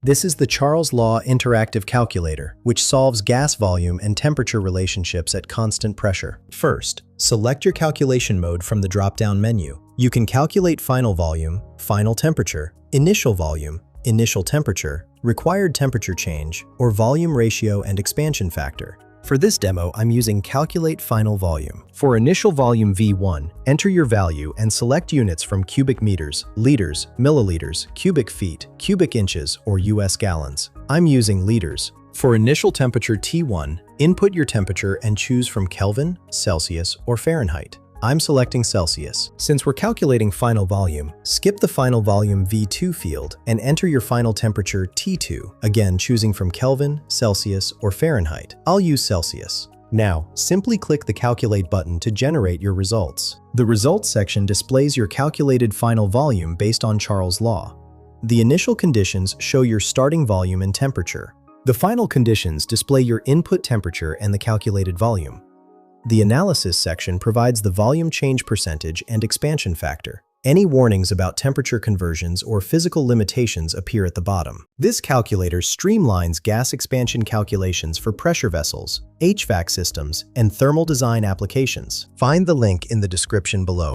This is the Charles Law Interactive Calculator, which solves gas volume and temperature relationships at constant pressure. First, select your calculation mode from the drop-down menu. You can calculate final volume, final temperature, initial volume, initial temperature, required temperature change, or volume ratio and expansion factor. For this demo, I'm using Calculate Final Volume. For initial volume V1, enter your value and select units from cubic meters, liters, milliliters, cubic feet, cubic inches, or US gallons. I'm using liters. For initial temperature T1, input your temperature and choose from Kelvin, Celsius, or Fahrenheit. I'm selecting Celsius. Since we're calculating final volume, skip the final volume V2 field and enter your final temperature T2, again choosing from Kelvin, Celsius, or Fahrenheit. I'll use Celsius. Now, simply click the Calculate button to generate your results. The Results section displays your calculated final volume based on Charles' Law. The initial conditions show your starting volume and temperature. The final conditions display your input temperature and the calculated volume. The Analysis section provides the volume change percentage and expansion factor. Any warnings about temperature conversions or physical limitations appear at the bottom. This calculator streamlines gas expansion calculations for pressure vessels, HVAC systems, and thermal design applications. Find the link in the description below.